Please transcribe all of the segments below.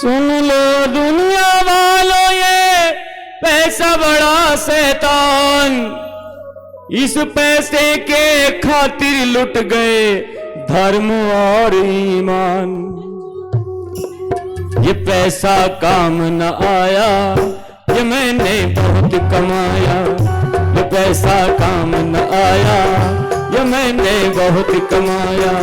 सुन लो दुनिया वालों, ये पैसा बड़ा शैतान, इस पैसे के खातिर लुट गए धर्म और ईमान। ये पैसा काम न आया, ये मैंने बहुत कमाया। ये पैसा काम न आया, ये मैंने बहुत कमाया।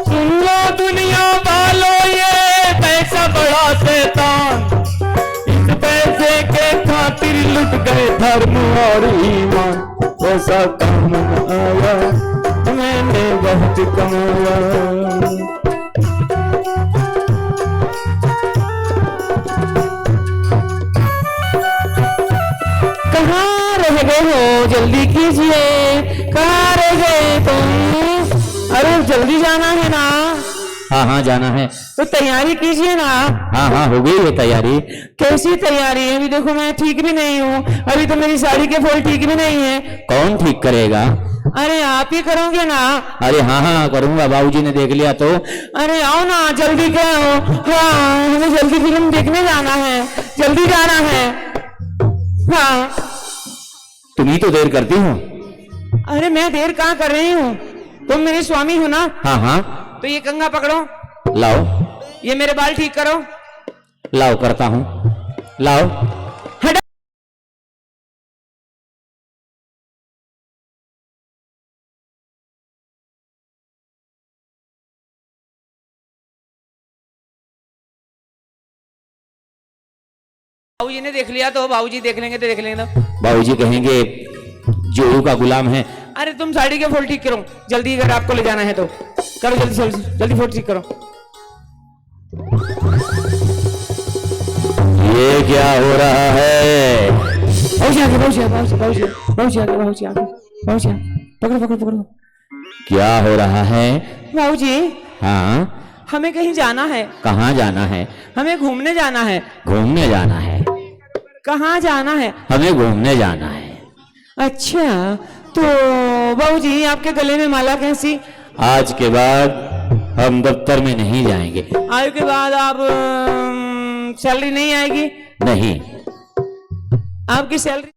सुन लो दुनिया वालों, ये पैसा बड़ा शैतान, इस पैसे के खातिर लुट गए धर्म और ईमान। पैसा काम न आया, मैंने बहुत कमाया। कहाँ रह गए हो, जल्दी कीजिए, कहाँ रह गए तुम? अरे जल्दी जाना है ना? हाँ हाँ जाना है। तो तैयारी कीजिए ना। हाँ हाँ हो गई है तैयारी। कैसी तैयारी है? अभी देखो मैं ठीक भी नहीं हूँ, अभी तो मेरी साड़ी के फॉल ठीक भी नहीं है। कौन ठीक करेगा? अरे आप ही करोगे ना? अरे हाँ हाँ करूंगा, बाबूजी ने देख लिया तो। अरे आओ ना, जल्दी क्या हो? हाँ हमें जल्दी फिल्म देखने जाना है, जल्दी जाना है। हाँ तुम ही तो देर करती हो। अरे मैं देर कहाँ कर रही हूँ, तुम मेरे स्वामी हो ना। हाँ हाँ तो ये कंघा पकड़ो, लाओ। ये मेरे बाल ठीक करो। लाओ करता हूँ, लाओ। हटा। बाबूजी ने देख लिया तो बाबूजी देख लेंगे तो देख लेंगे तो। बाबूजी कहेंगे जोरू का गुलाम है। अरे तुम साड़ी के फूल ठीक करो जल्दी, अगर आपको ले जाना है तो करो जल्दी जल्दी जल्दी फूल ठीक करो। ये क्या हो रहा है? बाबूजी आगे, बाबूजी आगे, बाबूजी बाबूजी आगे, बाबूजी आगे, बाबूजी आगे, पकड़ो पकड़ो पकड़ो। क्या हो रहा है? बाबूजी हाँ हमें कहीं जाना है। कहाँ जाना है? हमें घूमने जाना है। घूमने जाना है? कहाँ जाना है? हमें घूमने जाना है। अच्छा तो बाबूजी आपके गले में माला कैसी? आज के बाद हम दफ्तर में नहीं जाएंगे। आज के बाद आप सैलरी नहीं आएगी? नहीं। आपकी सैलरी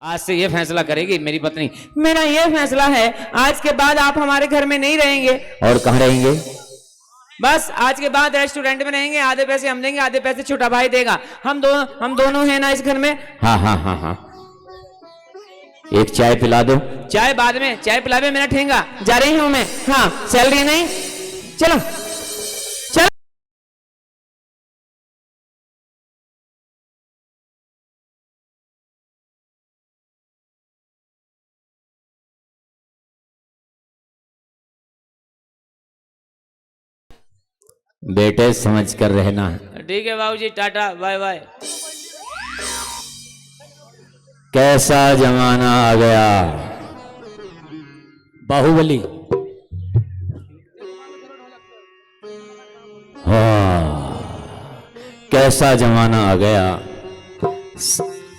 आज से ये फैसला करेगी मेरी पत्नी। मेरा ये फैसला है, आज के बाद आप हमारे घर में नहीं रहेंगे। और कहाँ रहेंगे? बस आज के बाद रेस्टोरेंट में रहेंगे, आधे पैसे हम देंगे, आधे पैसे छोटा भाई देगा। हम दोनों हैं ना इस घर में। हाँ हाँ हाँ हाँ एक चाय पिला दो। चाय बाद में, चाय पिलावे मेरा ठेंगा, जा रही हूं मैं। हाँ सैलरी नहीं, चलो चलो। बेटे समझ कर रहना। ठीक है बाबूजी, टाटा बाय बाय। कैसा जमाना आ गया। बाहुबली। हाँ कैसा जमाना आ गया।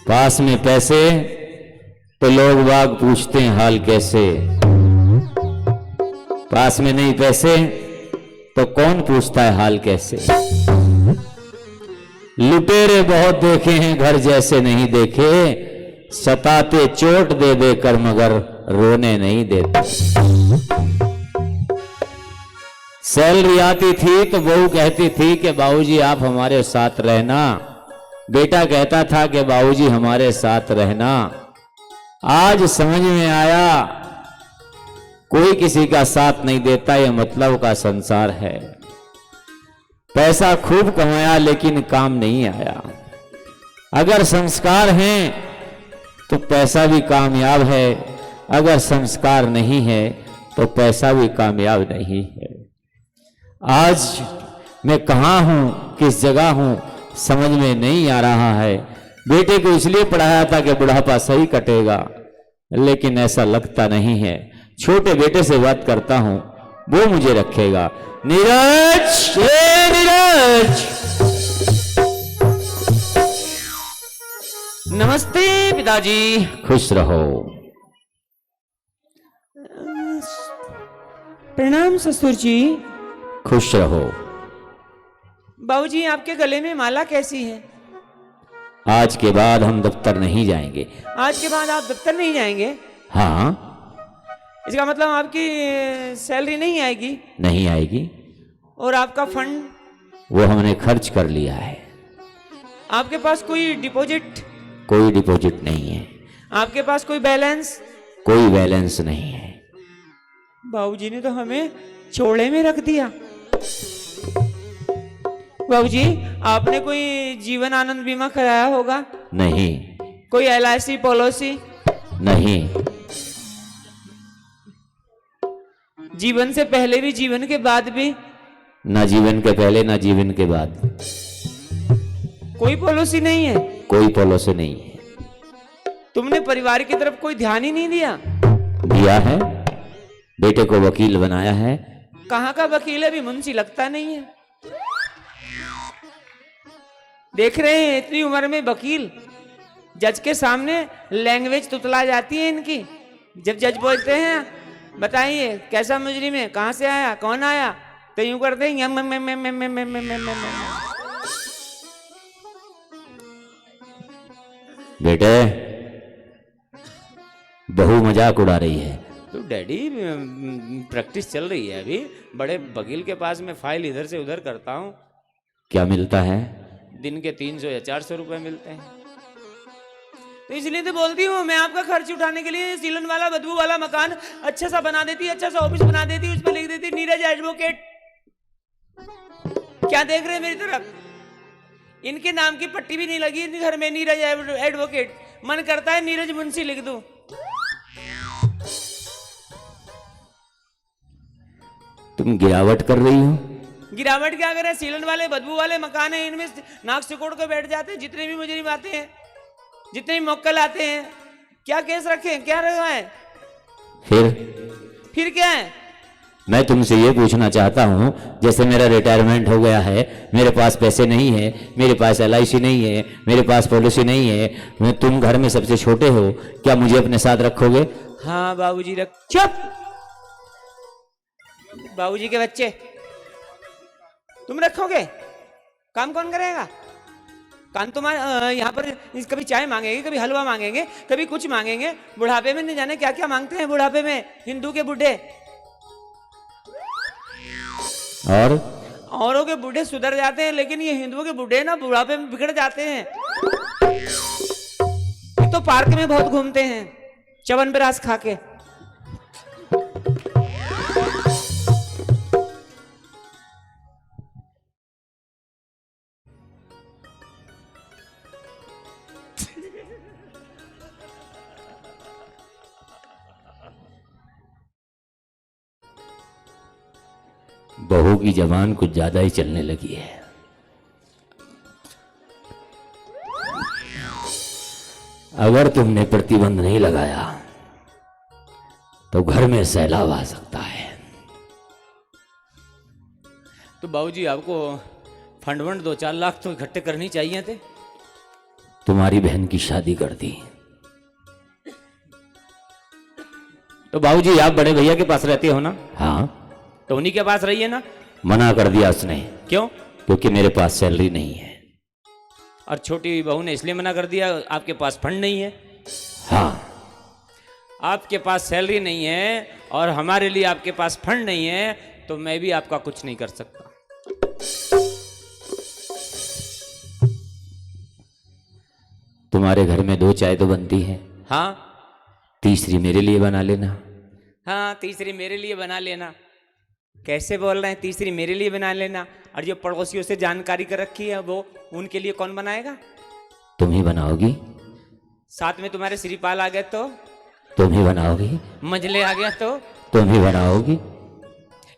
पास में पैसे तो लोग बाग पूछते हैं हाल कैसे, पास में नहीं पैसे तो कौन पूछता है हाल कैसे। लुटेरे बहुत देखे हैं घर जैसे नहीं देखे, सताते चोट दे देकर मगर रोने नहीं देते। सैलरी आती थी तो बहू कहती थी कि बाबूजी आप हमारे साथ रहना, बेटा कहता था कि बाबूजी हमारे साथ रहना। आज समझ में आया कोई किसी का साथ नहीं देता, यह मतलब का संसार है। पैसा खूब कमाया लेकिन काम नहीं आया। अगर संस्कार हैं तो पैसा भी कामयाब है, अगर संस्कार नहीं है तो पैसा भी कामयाब नहीं है। आज मैं कहाँ हूं, किस जगह हूं, समझ में नहीं आ रहा है। बेटे को इसलिए पढ़ाया था कि बुढ़ापा सही कटेगा, लेकिन ऐसा लगता नहीं है। छोटे बेटे से बात करता हूं, वो मुझे रखेगा। नीरज, ए नीरज। नमस्ते पिताजी। खुश रहो। प्रणाम ससुर जी। खुश रहो। बाबूजी आपके गले में माला कैसी है? आज के बाद हम दफ्तर नहीं जाएंगे। आज के बाद आप दफ्तर नहीं जाएंगे? हाँ। इसका मतलब आपकी सैलरी नहीं आएगी? नहीं आएगी। और आपका फंड? वो हमने खर्च कर लिया है। आपके पास कोई डिपॉजिट? कोई डिपॉजिट नहीं है। आपके पास कोई बैलेंस? कोई बैलेंस नहीं है। बाबूजी ने तो हमें चोड़े में रख दिया। बाबूजी आपने कोई जीवन आनंद बीमा कराया होगा? नहीं। कोई LIC पॉलिसी? नहीं। जीवन से पहले भी जीवन के बाद भी? ना जीवन के पहले ना जीवन के बाद। कोई पॉलिसी नहीं है? कोई पॉलिसी नहीं है। तुमने परिवार की तरफ कोई ध्यान ही नहीं दिया? दिया है। बेटे को वकील बनाया है। कहाँ का वकील है? अभी मुंशी लगता नहीं है। देख रहे हैं इतनी उम्र में वकील, जज के सामने लैंग्वेज तुतला जाती है इनकी। जब जज बोलते हैं बताइए कैसा मुजरिम है, कहां से आया, कौन आया, तो यूं करते हैं बेटे बहू मजाक उड़ा रही है। तो डैडी प्रैक्टिस चल रही है अभी। बड़े वकील के पास मैं फाइल इधर से उधर करता हूँ। क्या मिलता है? दिन के 300 या 400 रुपए मिलते हैं। तो इसलिए तो बोलती हूँ मैं आपका खर्च उठाने के लिए सीलन वाला बदबू वाला मकान अच्छा सा बना देती, अच्छा सा ऑफिस बना देती, उस पर लिख देती नीरज एडवोकेट। क्या देख रहे हैं मेरी तरफ? इनके नाम की पट्टी भी नहीं लगी इन घर में, नीरज एडवोकेट। मन करता है नीरज मुंशी लिख दूं। तुम गिरावट कर रही हो? गिरावट क्या करें? सीलन वाले बदबू वाले मकान है, इनमें नाक सिकोड़ के बैठ जाते हैं जितने भी मुजरिम आते हैं, जितने भी मोक्कल आते हैं। क्या केस रखे, क्या रखा है? फिर क्या है? मैं तुमसे ये पूछना चाहता हूँ, जैसे मेरा रिटायरमेंट हो गया है, मेरे पास पैसे नहीं है, मेरे पास LIC नहीं है, मेरे पास पॉलिसी नहीं है, तुम घर में सबसे छोटे हो, क्या मुझे अपने साथ रखोगे? हाँ बाबूजी रख। चुप! बाबूजी के बच्चे तुम रखोगे? काम कौन करेगा? काम तुम्हारा यहाँ पर कभी चाय मांगेंगे, कभी हलवा मांगेंगे, कभी कुछ मांगेंगे। बुढ़ापे में नहीं जाने क्या क्या मांगते हैं बुढ़ापे में हिंदू के बूढ़े। और औरों के बूढ़े सुधर जाते हैं, लेकिन ये हिंदुओं के बूढ़े ना बुढ़ापे में बिगड़ जाते हैं। तो पार्क में बहुत घूमते हैं च्यवनप्राश खा के। बहू की जबान कुछ ज्यादा ही चलने लगी है। अगर तुमने प्रतिबंध नहीं लगाया तो घर में सैलाब आ सकता है। तो बाबूजी आपको फंड 2-4 लाख तो इकट्ठे करनी चाहिए थे। तुम्हारी बहन की शादी कर दी। तो बाबूजी आप बड़े भैया के पास रहते हो ना? हाँ। तो उन्हीं के पास रहिए ना। मना कर दिया उसने। क्यों? क्योंकि मेरे पास सैलरी नहीं है। और छोटी बहू ने इसलिए मना कर दिया आपके पास फंड नहीं है। हाँ। आपके पास सैलरी नहीं है और हमारे लिए आपके पास फंड नहीं है, तो मैं भी आपका कुछ नहीं कर सकता। तुम्हारे घर में 2 चाय तो बनती है। हाँ। तीसरी मेरे लिए बना लेना। हाँ तीसरी मेरे लिए बना लेना। कैसे बोल रहे हैं तीसरी मेरे लिए बना लेना? और जो पड़ोसियों से जानकारी कर रखी है वो उनके लिए कौन बनाएगा? तुम ही बनाओगी। साथ में तुम्हारे श्रीपाल आ गए तो? तुम ही बनाओगी। मंझले आ गया तो? तुम ही बनाओगी।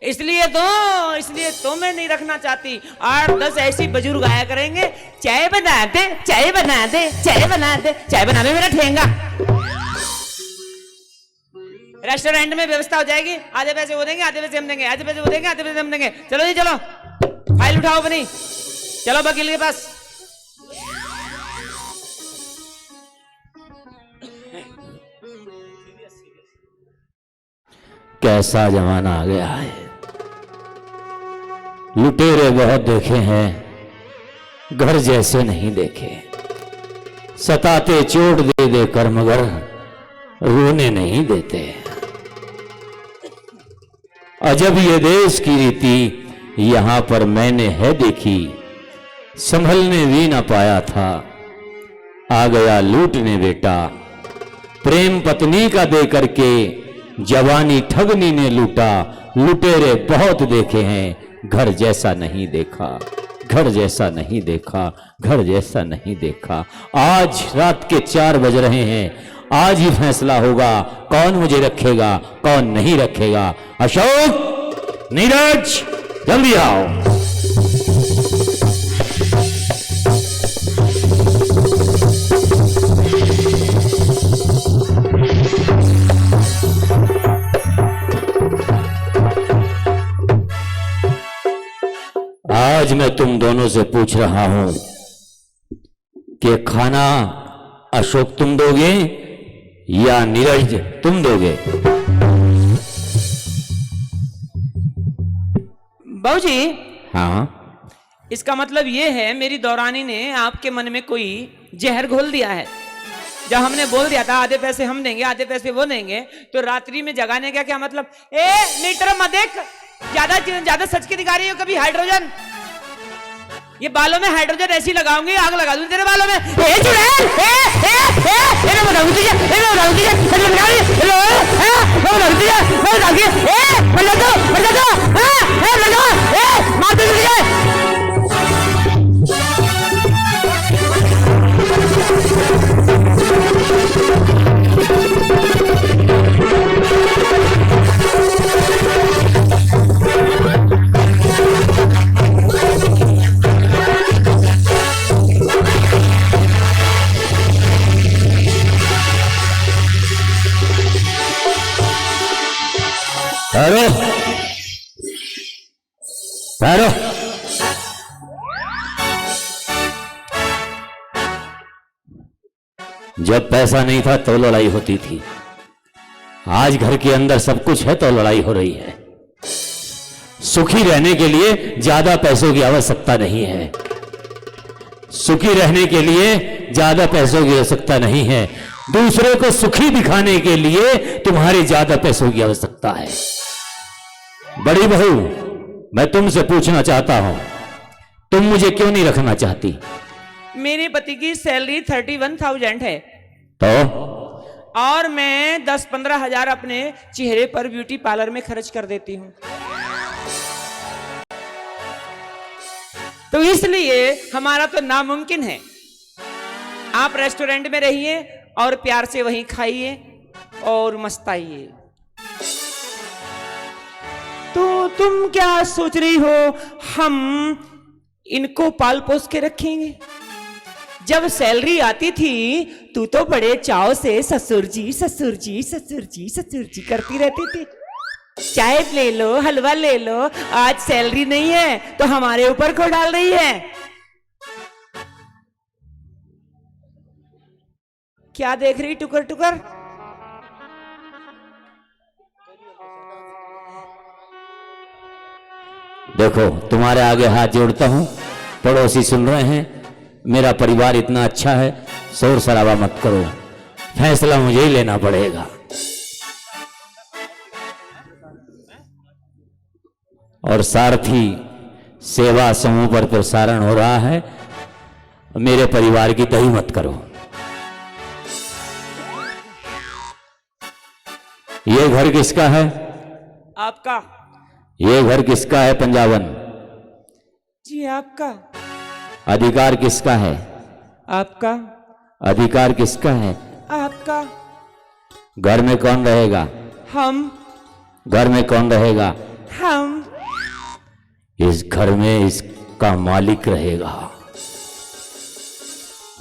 इसलिए तो मैं नहीं रखना चाहती। 8-10 ऐसी बुजुर्ग आया करेंगे, चाय बना दे, चाय बना दे, चाय बना दे, चाय बनाने मेरा ठेंगा। रेस्टोरेंट में व्यवस्था हो जाएगी, आधे पैसे वो देंगे, आधे पैसे हम देंगे, आधे पैसे वो देंगे, आधे पैसे हम देंगे। चलो जी चलो, फाइल उठाओ अपनी, चलो वकील के पास। कैसा जमाना आ गया है। लुटेरे बहुत देखे हैं, घर जैसे नहीं देखे। सताते चोट दे दे कर मगर रोने नहीं देते। अजब ये देश की रीति यहां पर मैंने है देखी। संभलने भी ना पाया था, आ गया लूटने बेटा। प्रेम पत्नी का दे करके जवानी ठगनी ने लूटा। लुटेरे बहुत देखे हैं, घर जैसा नहीं देखा, घर जैसा नहीं देखा, घर जैसा नहीं देखा। आज रात के 4 बज रहे हैं, आज ही फैसला होगा कौन मुझे रखेगा कौन नहीं रखेगा। अशोक, नीरज, जल्दी आओ। आज मैं तुम दोनों से पूछ रहा हूं कि खाना अशोक तुम दोगे या नीरज तुम दोगे? बाबूजी, हाँ, इसका मतलब ये है मेरी दौरानी ने आपके मन में कोई जहर घोल दिया है। जब हमने बोल दिया था आधे पैसे हम देंगे आधे पैसे वो देंगे, तो रात्रि में जगाने का क्या मतलब? ए मीटर मत देख, ज्यादा सच के दिखा रही हो। कभी हाइड्रोजन, ये बालों में हाइड्रोजन ऐसी लगाऊंगी आग लगा दूंगी तेरे बालों में। ए चुड़ैल, मैं बताऊंगी तुझे, मैं बताऊंगी तुझे, मैं बताऊंगी तुझे, मैं बताऊंगी तुझे, मैं बताऊंगी। मर जा, मार दूंगी तुझे। ठहरो, ठहरो। जब पैसा नहीं था तो लड़ाई होती थी, आज घर के अंदर सब कुछ है तो लड़ाई हो रही है। सुखी रहने के लिए ज्यादा पैसों की आवश्यकता नहीं है, सुखी रहने के लिए ज्यादा पैसों की आवश्यकता नहीं है। दूसरे को सुखी दिखाने के लिए तुम्हारे ज्यादा पैसों की आवश्यकता है। बड़ी बहू, मैं तुमसे पूछना चाहता हूं, तुम मुझे क्यों नहीं रखना चाहती? मेरे पति की सैलरी 31,000 है, तो और मैं 10-15 हजार अपने चेहरे पर ब्यूटी पार्लर में खर्च कर देती हूँ। तो इसलिए हमारा तो नामुमकिन है। आप रेस्टोरेंट में रहिए और प्यार से वहीं खाइए और मस्ताइए। तो तुम क्या सोच रही हो हम इनको पाल पोस के रखेंगे? जब सैलरी आती थी तू तो बड़े चाव से ससुर जी ससुर जी ससुर जी ससुर जी करती रहती थी। चाय ले लो, हलवा ले लो, आज सैलरी नहीं है तो हमारे ऊपर को डाल रही है। क्या देख रही टुकर टुकर? देखो, तुम्हारे आगे हाथ जोड़ता हूं, पड़ोसी सुन रहे हैं, मेरा परिवार इतना अच्छा है, शोर शराबा मत करो, फैसला मुझे ही लेना पड़ेगा। और सारथी सेवा समूह पर प्रसारण हो रहा है, मेरे परिवार की दही मत करो। ये घर किसका है? आपका। ये घर किसका है पंजाबन? जी आपका। अधिकार किसका है? आपका। अधिकार किसका है? आपका। घर में कौन रहेगा? हम। घर में कौन रहेगा? हम। इस घर में इसका मालिक रहेगा,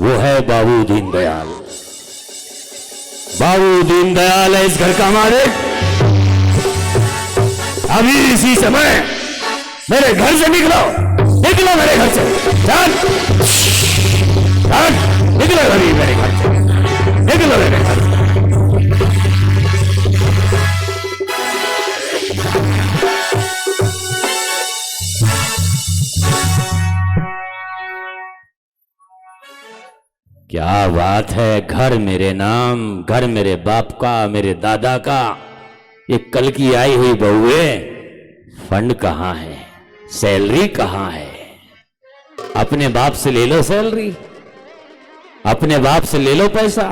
वो है बाबू दीनदयाल। बाबू दीनदयाल है इस घर का मालिक। अभी इसी समय मेरे घर से निकलो, निकलो मेरे घर से, चल चल, निकलो अभी मेरे घर से, निकलो मेरे घर से। क्या बात है, घर मेरे नाम, घर मेरे बाप का, मेरे दादा का। ये कल की आई हुई बहू है, फंड कहाँ है, सैलरी कहाँ है? अपने बाप से ले लो सैलरी, अपने बाप से ले लो पैसा।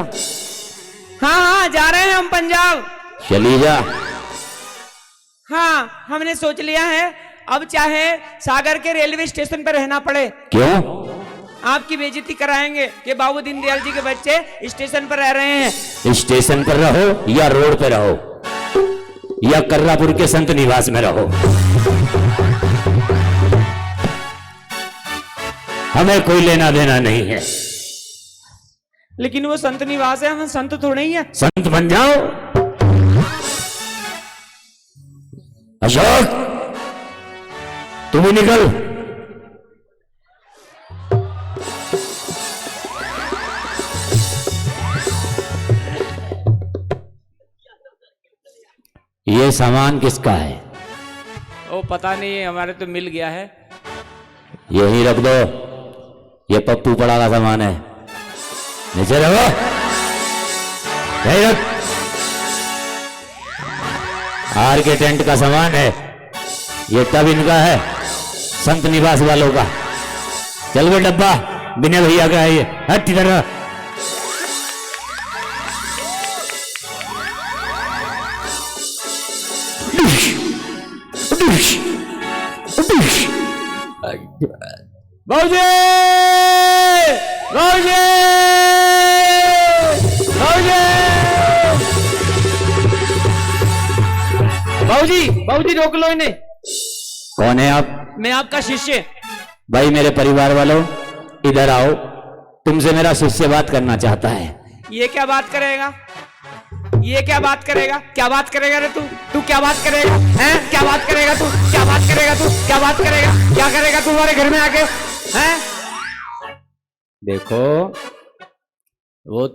हाँ हाँ, जा रहे हैं हम पंजाब। चली जा। हाँ, हमने सोच लिया है अब चाहे सागर के रेलवे स्टेशन पर रहना पड़े, क्यों? आपकी बेइज्जती कराएंगे कि बाबू दीनदयाल जी के बच्चे स्टेशन पर रह रहे हैं। स्टेशन पर रहो या रोड पे रहो या कर्रापुर के संत निवास में रहो, हमें कोई लेना देना नहीं है। लेकिन वो संत निवास है, हम संत थोड़े ही है। संत बन जाओ। अशोक, तुम ही निकल। ये सामान किसका है? ओ पता नहीं है, हमारे तो मिल गया है। यही रख दो, ये पप्पू पड़ा का सामान है, नीचे रखो, यही रख। आर के टेंट का सामान है, ये तब इनका है, संत निवास वालों का। चल वो डब्बा बिना भैया का है, ये हट इधर। बाबूजी, बाबूजी, बाबूजी, बाबूजी, बाबूजी रोक लो इन्हें। कौन है आप? मैं आपका शिष्य। भाई मेरे परिवार वालों, इधर आओ, तुमसे मेरा शिष्य बात करना चाहता है। ये क्या बात करेगा? ये क्या बात करेगा? क्या बात करेगा रे तू? तू क्या बात करेगा? हैं? क्या बात करेगा तू? क्या बात करेगा तू? क्या बात करेगा? क्या करेगा तू हमारे घर में आके? हैं? देखो, वो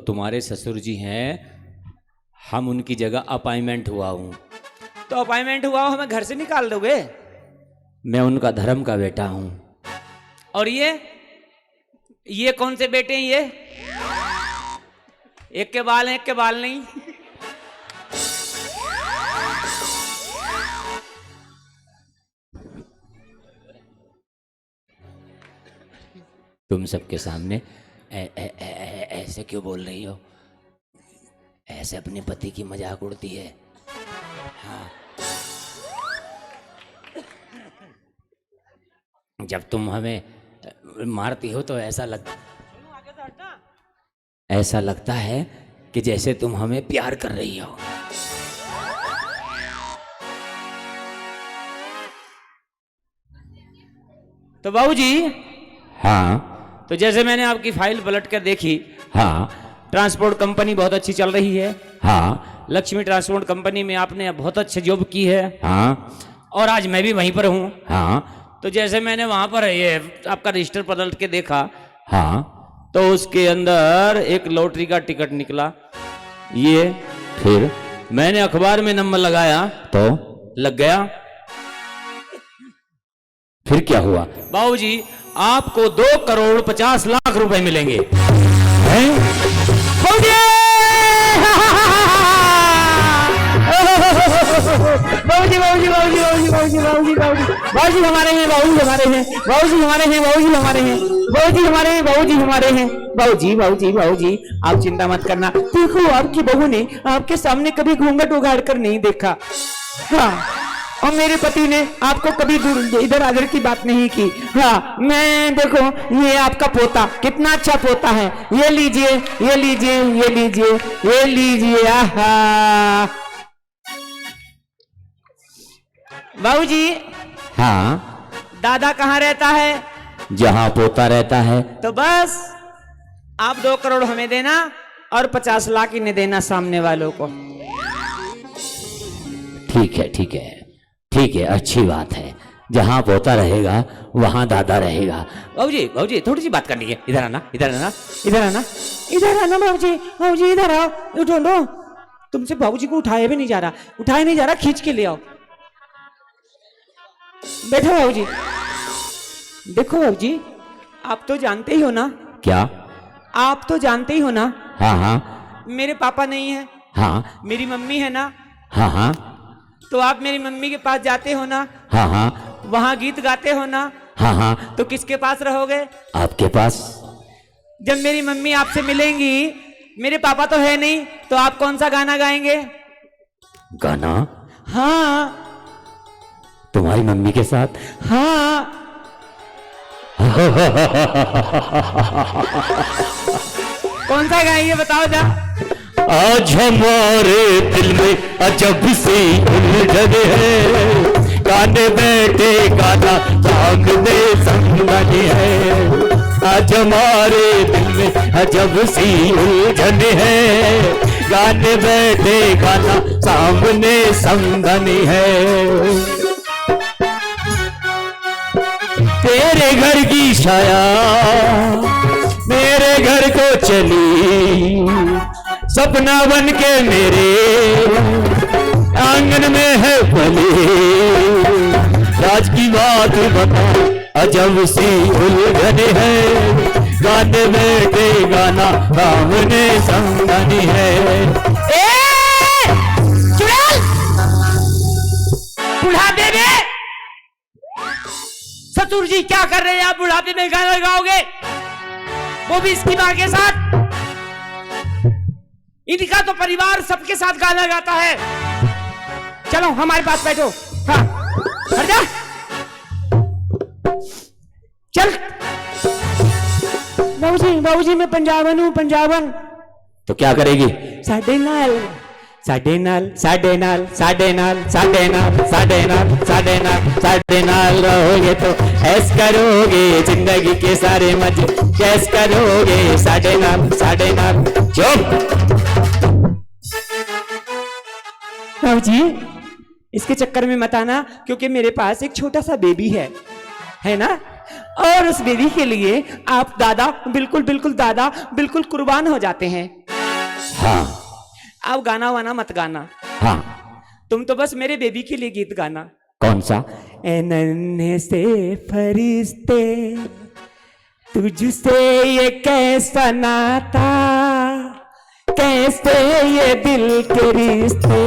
तुम्हारे ससुर जी हैं, हम उनकी जगह अपॉइंटमेंट हुआ हूं। तो अपॉइंटमेंट हुआ हो, हमें घर से निकाल दोगे? मैं उनका धर्म का बेटा हूं। और ये कौन से बेटे हैं ये? एक के बाल हैं, एक के बाल नहीं। तुम सबके सामने ऐसे क्यों बोल रही हो? ऐसे अपने पति की मजाक उड़ती है। हाँ, जब तुम हमें मारती हो तो ऐसा लगता है कि जैसे तुम हमें प्यार कर रही हो। तो बाबूजी, हाँ, तो जैसे मैंने आपकी फाइल पलट कर देखी, हाँ, ट्रांसपोर्ट कंपनी बहुत अच्छी चल रही है। हाँ, लक्ष्मी ट्रांसपोर्ट कंपनी में आपने बहुत अच्छी जॉब की है। हाँ, और आज मैं भी वहीं पर हूँ। हाँ, तो जैसे मैंने वहां पर ये आपका रजिस्टर पलट के देखा, हाँ, तो उसके अंदर एक लॉटरी का टिकट निकला। ये फिर मैंने अखबार में नंबर लगाया तो लग गया। फिर क्या हुआ? बाबूजी, आपको 2,50,00,000 रुपए मिलेंगे। हैं? बाबूजी, बाबूजी, बाबूजी, बाबूजी, बाबूजी, बाबूजी, बाबूजी, बाबूजी, बाबूजी हमारे हैं, बाबूजी हमारे हैं, बाबूजी हमारे हैं, बाबूजी हमारे हैं, बाबूजी हमारे हैं, बाबूजी हमारे हैं। बाबूजी, बाबूजी, बाबूजी, आप चिंता मत करना। देखो, आपकी बहू ने आपके सामने कभी घूंघट उगाड़ कर नहीं देखा। हाँ, और मेरे पति ने आपको कभी इधर आधर की बात नहीं की। हाँ, मैं देखो, ये आपका पोता कितना अच्छा पोता है। ये लीजिए, ये लीजिए, ये लीजिए, ये लीजिए। आहा, बाबूजी, हाँ, दादा कहाँ रहता है? जहां पोता रहता है। तो बस आप 2 करोड़ हमें देना और 50 लाख इन्हें देना सामने वालों को। ठीक है, ठीक है, ठीक है, अच्छी बात है। जहां पोता रहेगा वहां दादा रहेगा। बाबूजी थोड़ी सी बात करनी है। इधर आना, इधर आना, इधर आना, इधर आना बाबूजी इधर आओ। उठो लो, तुमसे बाबूजी को उठाया भी नहीं जा रहा, उठाया नहीं जा रहा, खींच के ले आओ। बैठो बाबूजी। देखो बाबूजी, आप तो जानते ही हो ना। क्या? आप तो जानते ही हो ना। हाँ हाँ मेरे पापा नहीं है, हाँ मेरी मम्मी है ना। हाँ हाँ तो आप मेरी मम्मी के पास जाते हो ना, हाँ हाँ वहां गीत गाते हो ना, हाँ हाँ। तो किसके पास रहोगे? आपके पास। जब मेरी मम्मी आपसे मिलेंगी, मेरे पापा तो है नहीं, तो आप कौन सा गाना गाएंगे? गाना? हाँ तुम्हारी मम्मी के साथ? हाँ। कौन सा गाएंगे बताओ जा। आज हमारे दिल में अजब सी उलझन है, गाने बैठे गाना मांगने संगने है। आज हमारे दिल में अजब सी उलझन है, गाने बैठे गाना सामने संगने है। तेरे घर की छाया मेरे घर को चली, सपना बन के मेरे आंगन में है पली। राज की बात बता अजब सी उलझन है, गाने बैठे गाना सामने संगनी है। बुढ़ापे में ससुर जी क्या कर रहे हैं आप? बुढ़ापे में गाना गाओगे, वो भी इसकी मां के साथ? इनका तो परिवार सबके साथ गाना गाता है। चलो हमारे पास बैठो। हाँ हट जा, चल। बाबूजी मैं पंजाबन हूँ, पंजाबन। तो क्या करेगी? साडे नाल साडे नाल साडे नाल साडे नाल साडे नाल साडे नाल साडे नाल साडे नाल रहोगे तो ऐस करोगे जिंदगी के सारे मजे कैस करोगे। साडे नाल। चुप। बाबूजी इसके चक्कर में मत आना, क्योंकि मेरे पास एक छोटा सा बेबी है ना, और उस बेबी के लिए आप दादा बिल्कुल कुर्बान हो जाते हैं। हाँ आप गाना वाना मत गाना। हाँ। तुम तो बस मेरे बेबी के लिए गीत गाना। कौन सा? ए नन्हे से फरिश्ते तुझसे ये कैसा नाता, कैसे ये दिल के रिश्ते।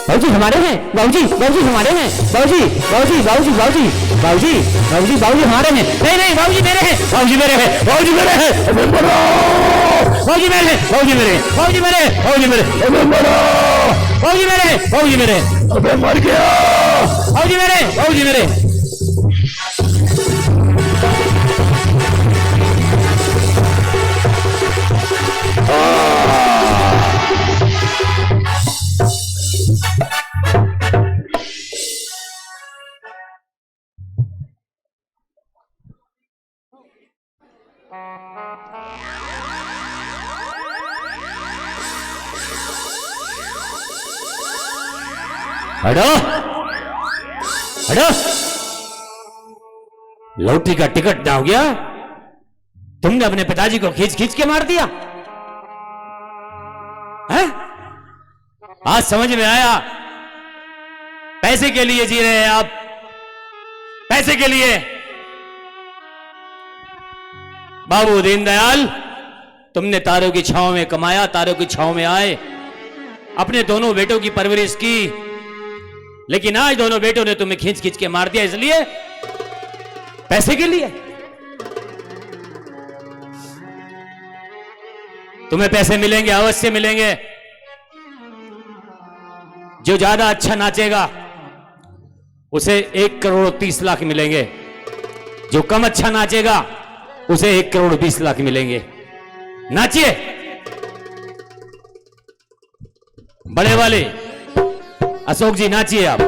बाबूजी हमारे हैं। बाबूजी हमारे हैं। बाबूजी हमारे हैं। नहीं बाबूजी मेरे हैं। बाबूजी मेरे हैं। बाबूजी मेरे हैं। बाबूजी मेरे हैं। बाबूजी मेरे हैं। बाबूजी मेरे हैं। बाबूजी मेरे हैं। बाबूजी मेरे हैं। बाबूजी मेरे हैं। अबे मर गया। बाबूजी मेरे हैं। बाबूजी मेरे हैं। हटो लौटी का टिकट ना हो गया? तुमने अपने पिताजी को खींच के मार दिया है? आज समझ में आया, पैसे के लिए जी रहे हैं आप, पैसे के लिए। बाबू दीनदयाल, तुमने तारों की छांव में कमाया, तारों की छांव में आए, अपने दोनों बेटों की परवरिश की, लेकिन आज दोनों बेटों ने तुम्हें खींच के मार दिया। इसलिए पैसे के लिए। तुम्हें पैसे मिलेंगे, अवश्य मिलेंगे। जो ज्यादा अच्छा नाचेगा उसे 1,30,00,000 मिलेंगे, जो कम अच्छा नाचेगा उसे 1,20,00,000 मिलेंगे। नाचिए बड़े वाले अशोक जी, नाचिए आप।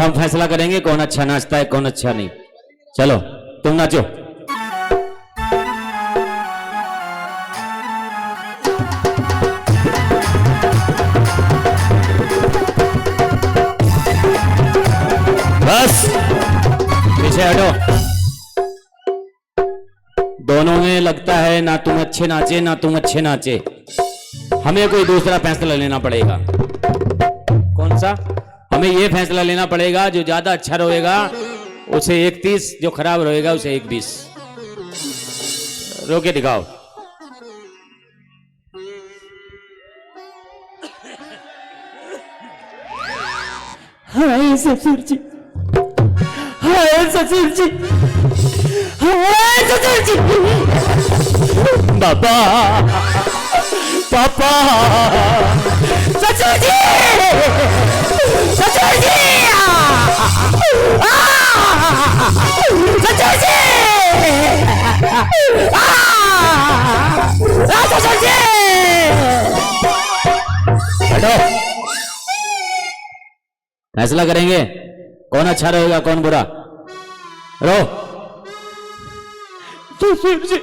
हम फैसला करेंगे कौन अच्छा नाचता है कौन अच्छा नहीं। चलो तुम नाचो। बस पीछे हटो। दोनों में लगता है ना तुम अच्छे नाचे ना तुम अच्छे नाचे। हमें कोई दूसरा फैसला लेना पड़ेगा। कौन सा? हमें यह फैसला लेना पड़ेगा जो ज्यादा अच्छा रहेगा उसे 31, जो खराब रहेगा उसे 120। रोके दिखाओ। हाय ससुर जी, हाय ससुर जी, हाय ससुर जी। पापा, पापा, ससुर जी, ससुर जी, ससुर जी, ससुर जी। हटो। फैसला करेंगे कौन अच्छा रहेगा कौन बुरा। रो। ससुर जी,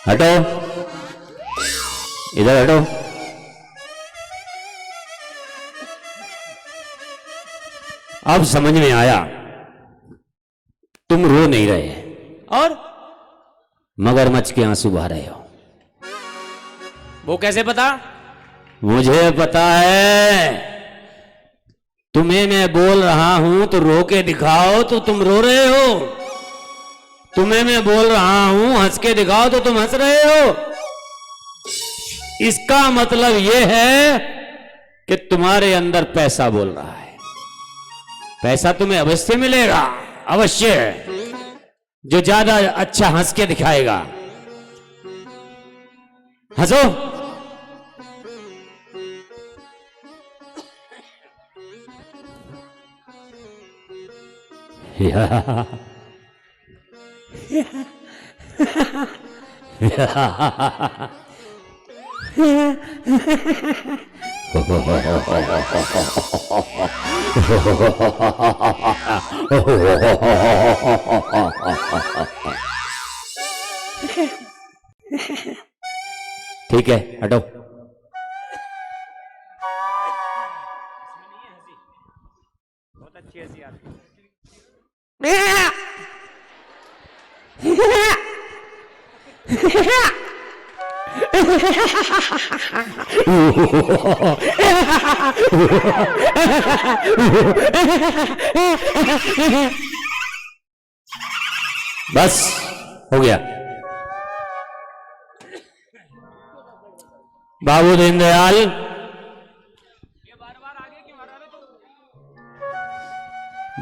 हटो, इधर हटो। अब समझ में आया, तुम रो नहीं रहे और मगरमच्छ के आंसू बहा रहे हो। वो कैसे पता? मुझे पता है। तुम्हें मैं बोल रहा हूं तो रो के दिखाओ तो तुम रो रहे हो। तुम्हें मैं बोल रहा हूं हंस के दिखाओ तो तुम हंस रहे हो। इसका मतलब यह है कि तुम्हारे अंदर पैसा बोल रहा है। पैसा तुम्हें अवश्य मिलेगा, अवश्य, जो ज्यादा अच्छा हंस के दिखाएगा। हंसो। ठीक है, हटो। बहुत अच्छी हंसी आती है। बस हो गया। बाबू दीनदयाल,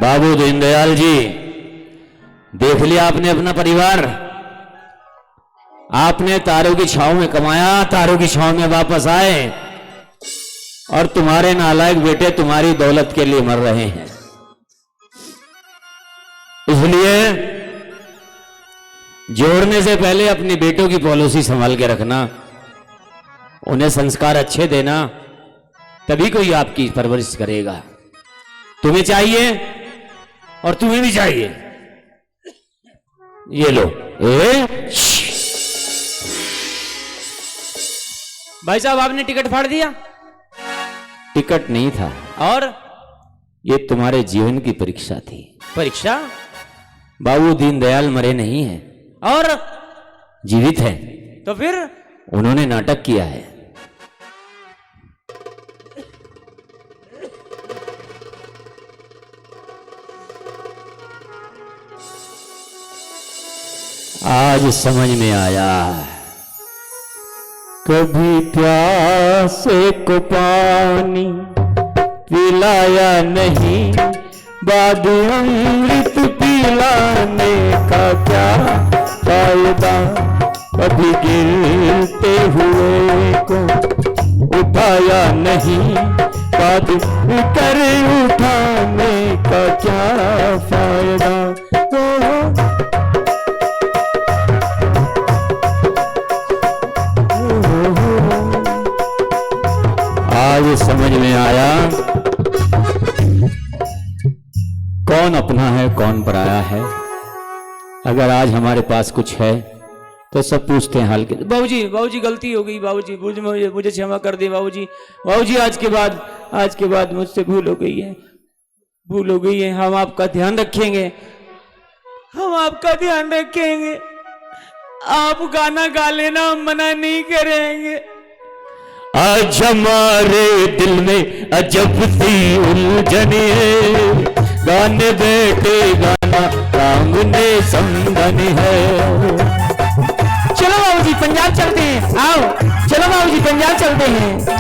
बाबू दीनदयाल जी, देख लिया आपने अपना परिवार। आपने तारों की छांव में कमाया, तारों की छांव में वापस आए, और तुम्हारे नालायक बेटे तुम्हारी दौलत के लिए मर रहे हैं। इसलिए जोड़ने से पहले अपनी बेटों की पॉलिसी संभाल के रखना, उन्हें संस्कार अच्छे देना, तभी कोई आपकी परवरिश करेगा। तुम्हें चाहिए और तुम्हें भी चाहिए। ये लो। भाई साहब, आपने टिकट फाड़ दिया? टिकट नहीं था, और ये तुम्हारे जीवन की परीक्षा थी। परीक्षा? बाबू दीनदयाल मरे नहीं हैं, और जीवित हैं। तो फिर उन्होंने नाटक किया है। आज समझ में आया, कभी प्यासे को पानी पिलाया नहीं, बाद अमृत पिलाने का क्या फायदा। कभी गिरते हुए को उठाया नहीं, बाद कर उठाने कौन पराया है। अगर आज हमारे पास कुछ है तो सब पूछते हैं हाल के। बाबूजी गलती हो गई बाबूजी, मुझे क्षमा कर दे बाबूजी आज के बाद मुझसे भूल हो गई है। हम आपका ध्यान रखेंगे, आप गाना गा लेना, हम मना नहीं करेंगे। आज हमारे दिल में अजब सी उलझन है, गाने बैठे गाना सामने समझन है। चलो बाबूजी पंजाब चलते हैं, आओ चलो बाबूजी पंजाब चलते हैं।